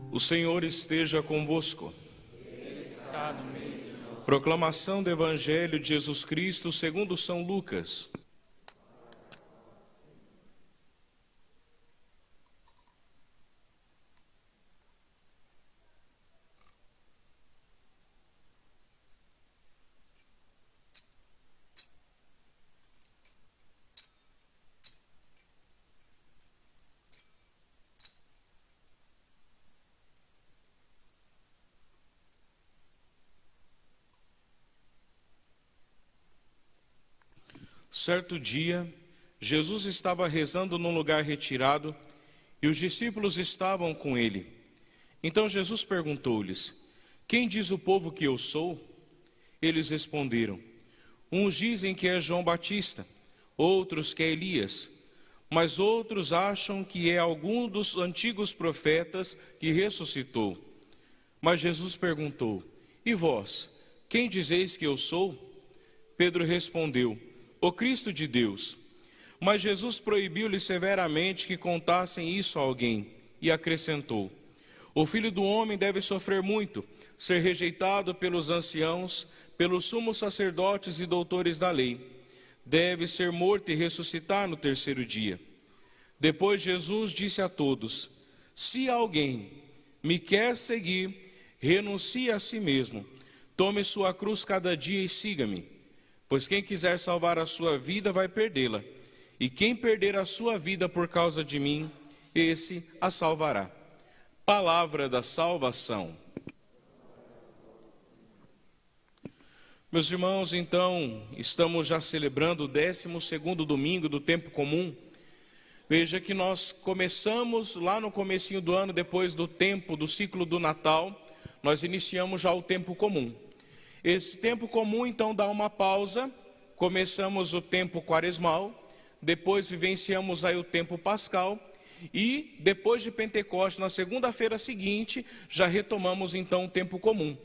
O Senhor esteja convosco. Ele está no meio de nós. Proclamação do Evangelho de Jesus Cristo segundo São Lucas. Certo dia, Jesus estava rezando num lugar retirado e os discípulos estavam com ele. Então Jesus perguntou-lhes: quem diz o povo que eu sou? Eles responderam: uns dizem que é João Batista, outros que é Elias, mas outros acham que é algum dos antigos profetas que ressuscitou. Mas Jesus perguntou: e vós, quem dizeis que eu sou? Pedro respondeu: o Cristo de Deus. Mas Jesus proibiu-lhes severamente que contassem isso a alguém e acrescentou: o Filho do Homem deve sofrer muito, ser rejeitado pelos anciãos, pelos sumos sacerdotes e doutores da lei. Deve ser morto e ressuscitar no terceiro dia. Depois Jesus disse a todos: se alguém me quer seguir, renuncie a si mesmo, tome sua cruz cada dia e siga-me. Pois quem quiser salvar a sua vida vai perdê-la, e quem perder a sua vida por causa de mim, esse a salvará. Palavra da salvação. Meus irmãos, então, estamos já celebrando o 12º domingo do tempo comum. Veja que nós começamos lá no comecinho do ano, depois do tempo, do ciclo do Natal, nós iniciamos já o tempo comum. Esse tempo comum, então, dá uma pausa, começamos o tempo quaresmal, depois vivenciamos aí o tempo pascal, e depois de Pentecostes, na segunda-feira seguinte, já retomamos então o tempo comum.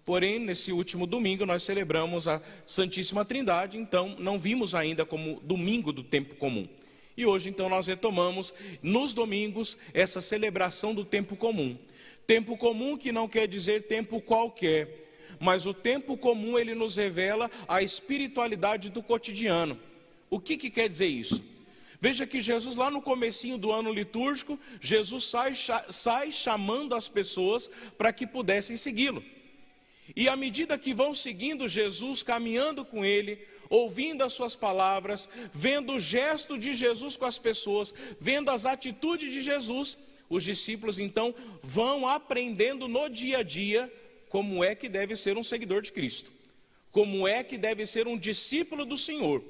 Porém, nesse último domingo, nós celebramos a Santíssima Trindade, então não vimos ainda como domingo do tempo comum. E hoje, então, nós retomamos, nos domingos, essa celebração do tempo comum. Tempo comum que não quer dizer tempo qualquer, mas o tempo comum ele nos revela a espiritualidade do cotidiano. O que quer dizer isso? Veja que Jesus lá no comecinho do ano litúrgico, Jesus sai chamando as pessoas para que pudessem segui-lo. E à medida que vão seguindo Jesus, caminhando com ele, ouvindo as suas palavras, vendo o gesto de Jesus com as pessoas, vendo as atitudes de Jesus, os discípulos então vão aprendendo no dia a dia como é que deve ser um seguidor de Cristo, como é que deve ser um discípulo do Senhor.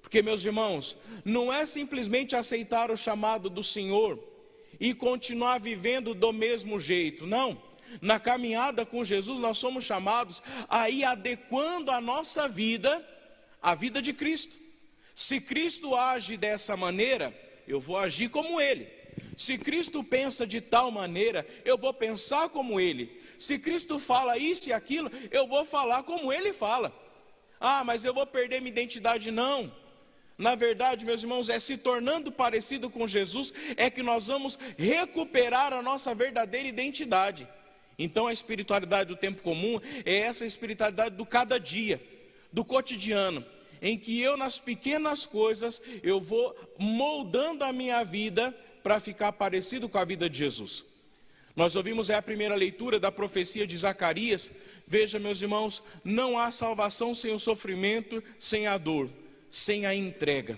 Porque, meus irmãos, não é simplesmente aceitar o chamado do Senhor e continuar vivendo do mesmo jeito, não. Na caminhada com Jesus nós somos chamados a ir adequando a nossa vida à vida de Cristo. Se Cristo age dessa maneira, eu vou agir como Ele. Se Cristo pensa de tal maneira, eu vou pensar como Ele. Se Cristo fala isso e aquilo, eu vou falar como Ele fala. Ah, mas eu vou perder minha identidade. Não. Na verdade, meus irmãos, é se tornando parecido com Jesus, é que nós vamos recuperar a nossa verdadeira identidade. Então a espiritualidade do tempo comum é essa espiritualidade do cada dia, do cotidiano, em que eu nas pequenas coisas, eu vou moldando a minha vida para ficar parecido com a vida de Jesus. Nós ouvimos a primeira leitura da profecia de Zacarias. Veja, meus irmãos, não há salvação sem o sofrimento, sem a dor, sem a entrega.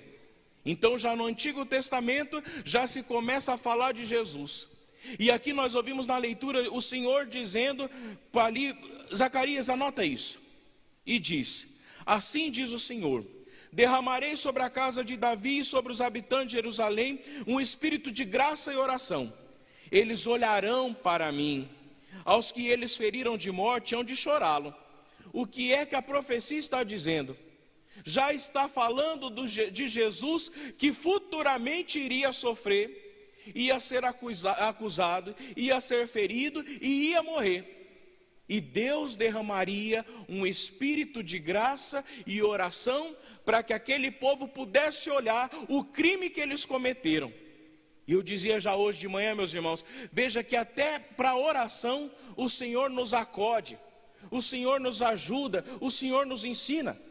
Então já no Antigo Testamento já se começa a falar de Jesus. E aqui nós ouvimos na leitura o Senhor dizendo ali, Zacarias, anota isso, e diz: assim diz o Senhor: derramarei sobre a casa de Davi e sobre os habitantes de Jerusalém um espírito de graça e oração. Eles olharão para mim. Aos que eles feriram de morte hão de chorá-lo. O que é que a profecia está dizendo? Já está falando de Jesus que futuramente iria sofrer, ia ser acusado, ia ser ferido e ia morrer. E Deus derramaria um espírito de graça e oração para que aquele povo pudesse olhar o crime que eles cometeram. E eu dizia já hoje de manhã, meus irmãos, veja que até para a oração o Senhor nos acode, o Senhor nos ajuda, o Senhor nos ensina.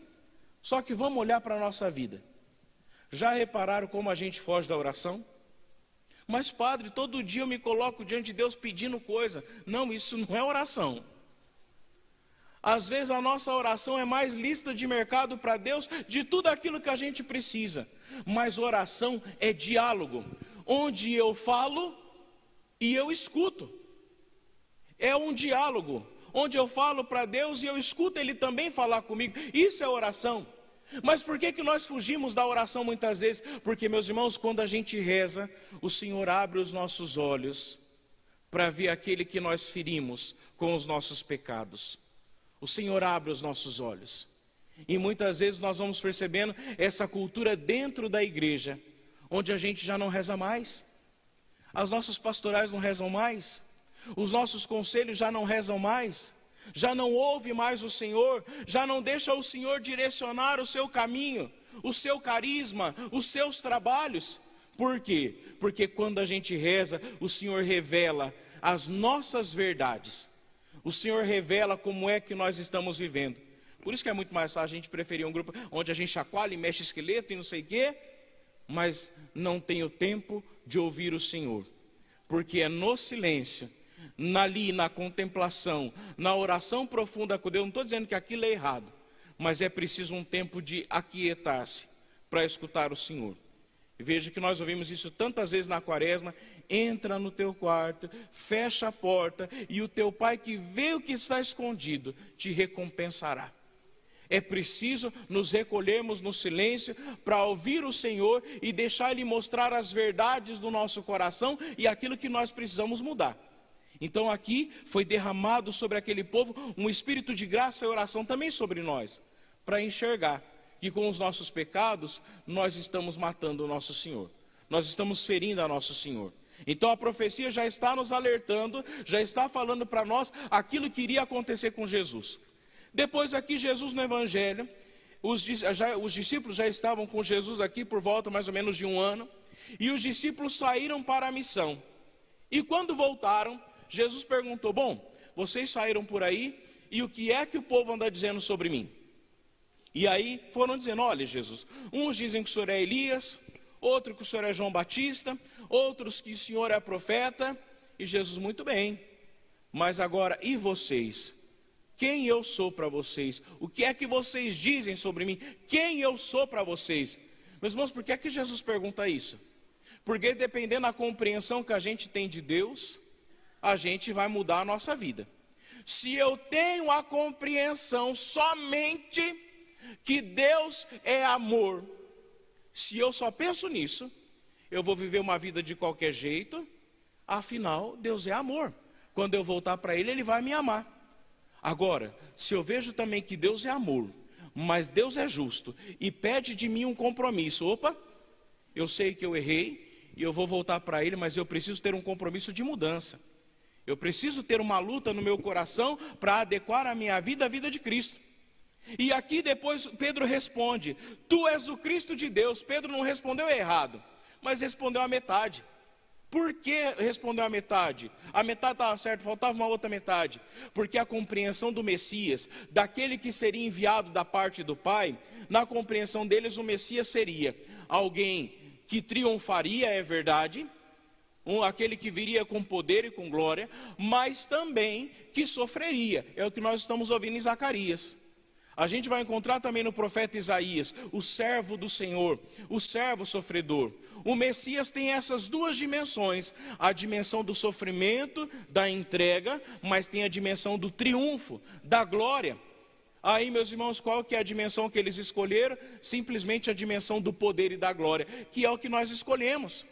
Só que vamos olhar para a nossa vida. Já repararam como a gente foge da oração? Mas padre, todo dia eu me coloco diante de Deus pedindo coisa. Não, isso não é oração. Às vezes a nossa oração é mais lista de mercado para Deus de tudo aquilo que a gente precisa. Mas oração é diálogo, onde eu falo e eu escuto. É um diálogo, onde eu falo para Deus e eu escuto Ele também falar comigo. Isso é oração. Mas por que nós fugimos da oração muitas vezes? Porque, meus irmãos, quando a gente reza, o Senhor abre os nossos olhos para ver aquele que nós ferimos com os nossos pecados. O Senhor abre os nossos olhos. E muitas vezes nós vamos percebendo essa cultura dentro da igreja, onde a gente já não reza mais. As nossas pastorais não rezam mais. Os nossos conselhos já não rezam mais. Já não ouve mais o Senhor, já não deixa o Senhor direcionar o seu caminho, o seu carisma, os seus trabalhos. Por quê? Porque quando a gente reza, o Senhor revela as nossas verdades. O Senhor revela como é que nós estamos vivendo. Por isso que é muito mais fácil a gente preferir um grupo onde a gente chacoalha e mexe esqueleto e não sei o quê, mas não tem o tempo de ouvir o Senhor. Porque é no silêncio, ali na contemplação, na oração profunda com Deus. Não estou dizendo que aquilo é errado, mas é preciso um tempo de aquietar-se para escutar o Senhor. E veja que nós ouvimos isso tantas vezes na quaresma. Entra no teu quarto, fecha a porta, e o teu pai que vê o que está escondido te recompensará. É preciso nos recolhermos no silêncio para ouvir o Senhor e deixar Ele mostrar as verdades do nosso coração e aquilo que nós precisamos mudar. Então aqui foi derramado sobre aquele povo um espírito de graça e oração também sobre nós, para enxergar que com os nossos pecados nós estamos matando o nosso Senhor, nós estamos ferindo a nosso Senhor. Então a profecia já está nos alertando, já está falando para nós aquilo que iria acontecer com Jesus. Depois aqui Jesus no Evangelho, os discípulos já estavam com Jesus aqui por volta mais ou menos de 1 ano, e os discípulos saíram para a missão. E quando voltaram, Jesus perguntou: bom, vocês saíram por aí, e o que é que o povo anda dizendo sobre mim? E aí foram dizendo: olha Jesus, uns dizem que o Senhor é Elias, outro que o Senhor é João Batista, outros que o Senhor é profeta. E Jesus: muito bem, mas agora e vocês? Quem eu sou para vocês? O que é que vocês dizem sobre mim? Quem eu sou para vocês? Meus irmãos, por que é que Jesus pergunta isso? Porque dependendo da compreensão que a gente tem de Deus, a gente vai mudar a nossa vida. Se eu tenho a compreensão somente que Deus é amor, se eu só penso nisso, eu vou viver uma vida de qualquer jeito. Afinal, Deus é amor. Quando eu voltar para Ele, Ele vai me amar. Agora, se eu vejo também que Deus é amor, mas Deus é justo e pede de mim um compromisso, opa, eu sei que eu errei e eu vou voltar para Ele, mas eu preciso ter um compromisso de mudança. Eu preciso ter uma luta no meu coração para adequar a minha vida à vida de Cristo. E aqui depois Pedro responde: tu és o Cristo de Deus. Pedro não respondeu errado, mas respondeu a metade. Por que respondeu a metade? A metade estava certa, faltava uma outra metade. Porque a compreensão do Messias, daquele que seria enviado da parte do Pai, na compreensão deles o Messias seria alguém que triunfaria, é verdade, aquele que viria com poder e com glória, mas também que sofreria. É o que nós estamos ouvindo em Zacarias. A gente vai encontrar também no profeta Isaías, o servo do Senhor, o servo sofredor. O Messias tem essas duas dimensões, a dimensão do sofrimento, da entrega, mas tem a dimensão do triunfo, da glória. Aí, meus irmãos, qual que é a dimensão que eles escolheram? Simplesmente a dimensão do poder e da glória, que é o que nós escolhemos.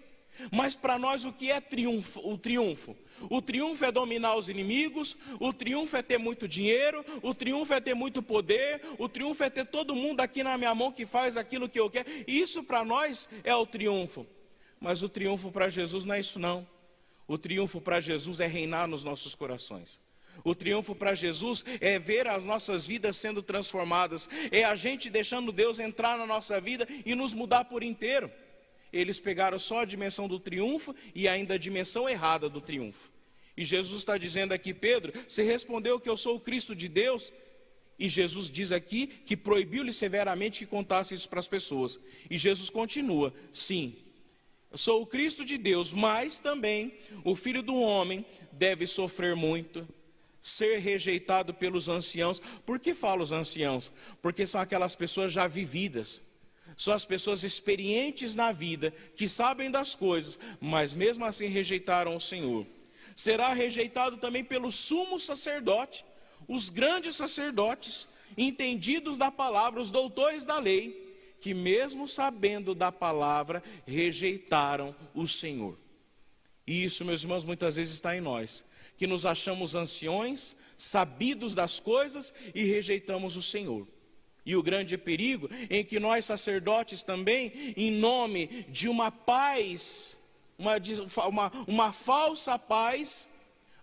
Mas para nós o que é triunfo? O triunfo é dominar os inimigos, o triunfo é ter muito dinheiro, o triunfo é ter muito poder, o triunfo é ter todo mundo aqui na minha mão que faz aquilo que eu quero. Isso para nós é o triunfo. Mas o triunfo para Jesus não é isso não. O triunfo para Jesus é reinar nos nossos corações. O triunfo para Jesus é ver as nossas vidas sendo transformadas, é a gente deixando Deus entrar na nossa vida e nos mudar por inteiro. Eles pegaram só a dimensão do triunfo e ainda a dimensão errada do triunfo. E Jesus está dizendo aqui: Pedro, você respondeu que eu sou o Cristo de Deus? E Jesus diz aqui que proibiu-lhe severamente que contasse isso para as pessoas. E Jesus continua: sim, eu sou o Cristo de Deus, mas também o Filho do Homem deve sofrer muito, ser rejeitado pelos anciãos. Por que falo os anciãos? Porque são aquelas pessoas já vividas, são as pessoas experientes na vida, que sabem das coisas, mas mesmo assim rejeitaram o Senhor. Será rejeitado também pelo sumo sacerdote, os grandes sacerdotes, entendidos da palavra, os doutores da lei, que mesmo sabendo da palavra, rejeitaram o Senhor. E isso, meus irmãos, muitas vezes está em nós, que nos achamos anciões, sabidos das coisas e rejeitamos o Senhor. E o grande perigo em que nós sacerdotes também, em nome de uma paz, uma falsa paz,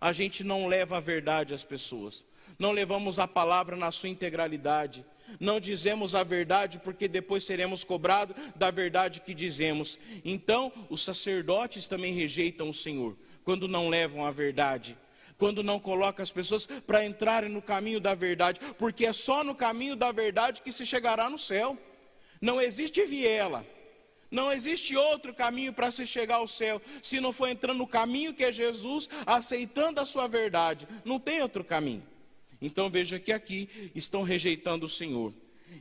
a gente não leva a verdade às pessoas, não levamos a palavra na sua integralidade, não dizemos a verdade porque depois seremos cobrados da verdade que dizemos. Então os sacerdotes também rejeitam o Senhor, quando não levam a verdade, quando não colocam as pessoas para entrarem no caminho da verdade, porque é só no caminho da verdade que se chegará no céu. Não existe viela, não existe outro caminho para se chegar ao céu, se não for entrando no caminho que é Jesus, aceitando a sua verdade, não tem outro caminho. Então veja que aqui estão rejeitando o Senhor.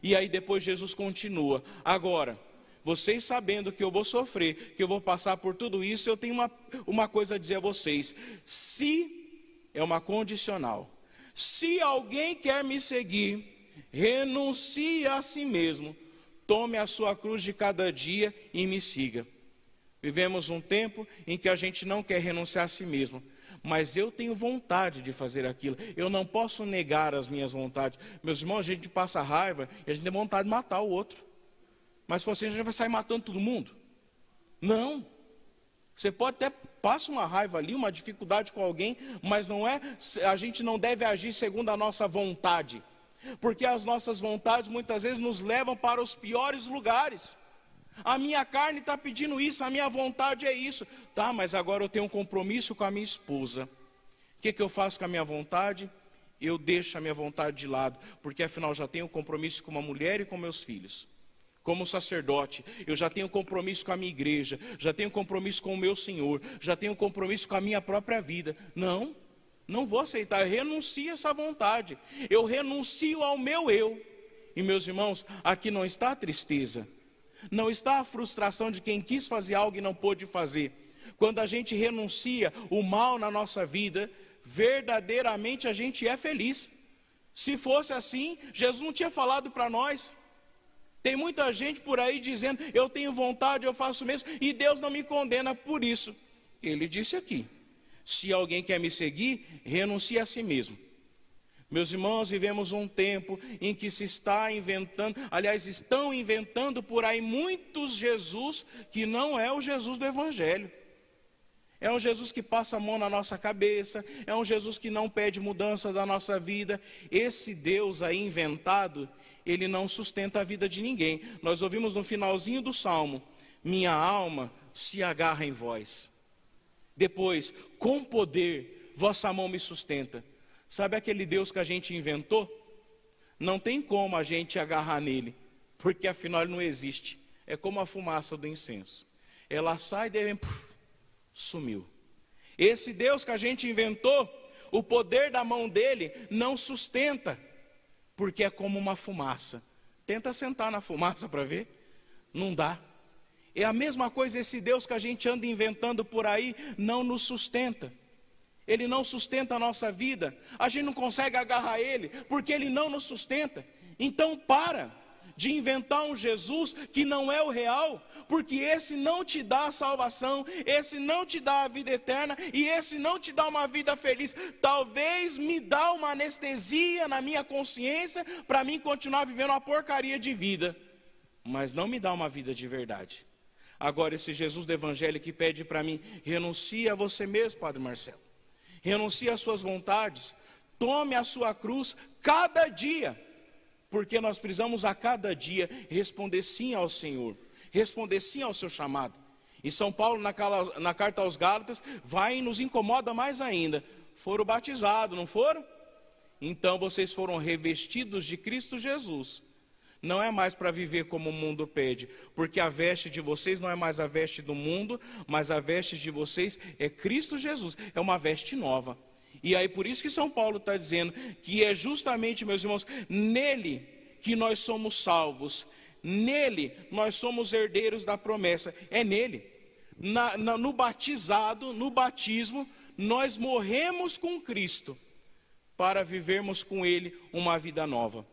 E aí depois Jesus continua: agora, vocês sabendo que eu vou sofrer, que eu vou passar por tudo isso, eu tenho uma coisa a dizer a vocês. Se, é uma condicional, se alguém quer me seguir, renuncie a si mesmo, tome a sua cruz de cada dia e me siga. Vivemos um tempo em que a gente não quer renunciar a si mesmo, mas eu tenho vontade de fazer aquilo, eu não posso negar as minhas vontades. Meus irmãos, a gente passa raiva e a gente tem vontade de matar o outro, mas se você, a gente vai sair matando todo mundo? Não. Você pode até passar uma raiva ali, uma dificuldade com alguém, mas não é, a gente não deve agir segundo a nossa vontade, porque as nossas vontades muitas vezes nos levam para os piores lugares. A minha carne está pedindo isso, a minha vontade é isso. Tá, mas agora eu tenho um compromisso com a minha esposa. O que eu faço com a minha vontade? Eu deixo a minha vontade de lado, porque afinal já tenho um compromisso com uma mulher e com meus filhos. Como sacerdote, eu já tenho compromisso com a minha igreja, já tenho compromisso com o meu Senhor, já tenho compromisso com a minha própria vida. Não vou aceitar, eu renuncio a essa vontade, eu renuncio ao meu eu. E meus irmãos, aqui não está a tristeza, não está a frustração de quem quis fazer algo e não pôde fazer. Quando a gente renuncia o mal na nossa vida, verdadeiramente a gente é feliz. Se fosse assim, Jesus não tinha falado para nós. Tem muita gente por aí dizendo: eu tenho vontade, eu faço mesmo, e Deus não me condena por isso. Ele disse aqui: se alguém quer me seguir, renuncie a si mesmo. Meus irmãos, vivemos um tempo em que se está inventando, aliás, estão inventando por aí muitos Jesus que não é o Jesus do Evangelho. É um Jesus que passa a mão na nossa cabeça, é um Jesus que não pede mudança da nossa vida. Esse Deus aí inventado, ele não sustenta a vida de ninguém. Nós ouvimos no finalzinho do Salmo: minha alma se agarra em vós. Depois, com poder, vossa mão me sustenta. Sabe aquele Deus que a gente inventou? Não tem como a gente agarrar nele, porque afinal ele não existe. É como a fumaça do incenso. Ela sai e de repente, sumiu. Esse Deus que a gente inventou, o poder da mão dele não sustenta, porque é como uma fumaça. Tenta sentar na fumaça para ver, não dá. É a mesma coisa, esse Deus que a gente anda inventando por aí não nos sustenta. Ele não sustenta a nossa vida, a gente não consegue agarrar ele, porque ele não nos sustenta. Então para de inventar um Jesus que não é o real, porque esse não te dá a salvação, esse não te dá a vida eterna, e esse não te dá uma vida feliz. Talvez me dá uma anestesia na minha consciência, para mim continuar vivendo uma porcaria de vida, mas não me dá uma vida de verdade. Agora esse Jesus do Evangelho que pede para mim: renuncie a você mesmo, Padre Marcelo. Renuncie às suas vontades, tome a sua cruz cada dia, porque nós precisamos a cada dia responder sim ao Senhor, responder sim ao seu chamado. E São Paulo, na carta aos Gálatas, vai e nos incomoda mais ainda. Foram batizados, não foram? Então vocês foram revestidos de Cristo Jesus. Não é mais para viver como o mundo pede, porque a veste de vocês não é mais a veste do mundo, mas a veste de vocês é Cristo Jesus, é uma veste nova. E aí por isso que São Paulo está dizendo que é justamente, meus irmãos, nele que nós somos salvos, nele nós somos herdeiros da promessa, é nele. No batizado, no batismo, nós morremos com Cristo para vivermos com Ele uma vida nova.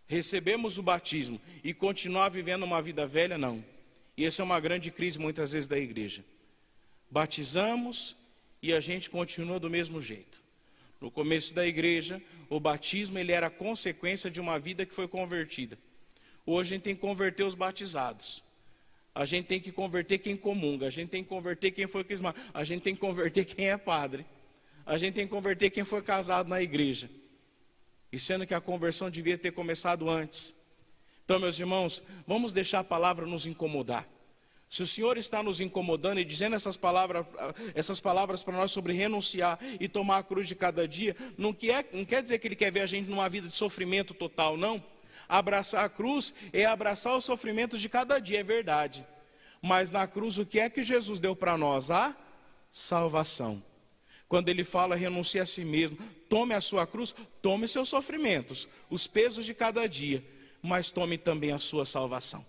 Recebemos o batismo e continuar vivendo uma vida velha, não. E essa é uma grande crise muitas vezes da igreja. Batizamos e a gente continua do mesmo jeito. No começo da igreja, o batismo ele era consequência de uma vida que foi convertida. Hoje a gente tem que converter os batizados. A gente tem que converter quem comunga, a gente tem que converter quem foi crismado, a gente tem que converter quem é padre, a gente tem que converter quem foi casado na igreja. E sendo que a conversão devia ter começado antes. Então, meus irmãos, vamos deixar a palavra nos incomodar. Se o Senhor está nos incomodando e dizendo essas palavras para nós sobre renunciar e tomar a cruz de cada dia, não quer dizer que Ele quer ver a gente numa vida de sofrimento total, não. Abraçar a cruz é abraçar os sofrimentos de cada dia, é verdade. Mas na cruz o que é que Jesus deu para nós? A salvação. Quando Ele fala renuncie a si mesmo, tome a sua cruz, tome seus sofrimentos, os pesos de cada dia, mas tome também a sua salvação.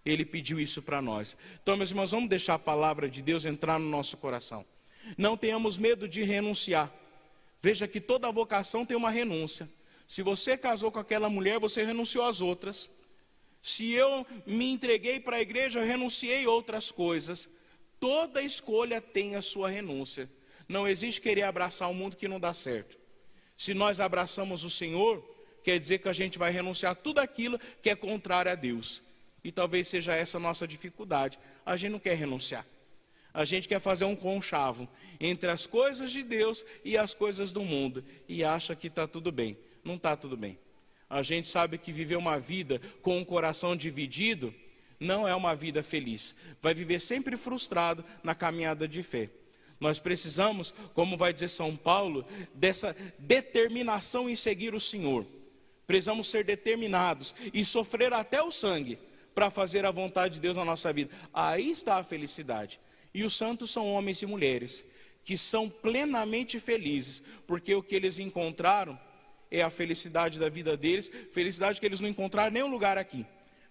Ele pediu isso para nós. Então, meus irmãos, vamos deixar a palavra de Deus entrar no nosso coração. Não tenhamos medo de renunciar. Veja que toda vocação tem uma renúncia. Se você casou com aquela mulher, você renunciou às outras. Se eu me entreguei para a igreja, eu renunciei a outras coisas. Toda escolha tem a sua renúncia. Não existe querer abraçar o mundo que não dá certo. Se nós abraçamos o Senhor, quer dizer que a gente vai renunciar a tudo aquilo que é contrário a Deus. E talvez seja essa a nossa dificuldade. A gente não quer renunciar. A gente quer fazer um conchavo entre as coisas de Deus e as coisas do mundo. E acha que está tudo bem. Não está tudo bem. A gente sabe que viver uma vida com um coração dividido não é uma vida feliz. Vai viver sempre frustrado na caminhada de fé. Nós precisamos, como vai dizer São Paulo, dessa determinação em seguir o Senhor. Precisamos ser determinados e sofrer até o sangue para fazer a vontade de Deus na nossa vida. Aí está a felicidade. E os santos são homens e mulheres que são plenamente felizes, porque o que eles encontraram é a felicidade da vida deles, felicidade que eles não encontraram em nenhum lugar aqui.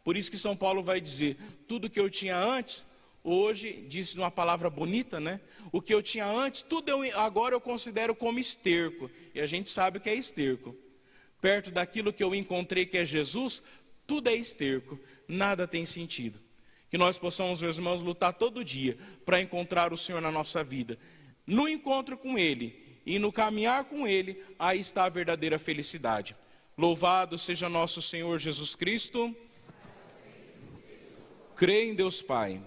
Por isso que São Paulo vai dizer, tudo que eu tinha antes, hoje, disse numa palavra bonita, né? O que eu tinha antes, agora eu considero como esterco. E a gente sabe o que é esterco. Perto daquilo que eu encontrei que é Jesus, tudo é esterco, nada tem sentido. Que nós possamos, meus irmãos, lutar todo dia para encontrar o Senhor na nossa vida. No encontro com Ele e no caminhar com Ele, aí está a verdadeira felicidade. Louvado seja nosso Senhor Jesus Cristo. Crê em Deus Pai,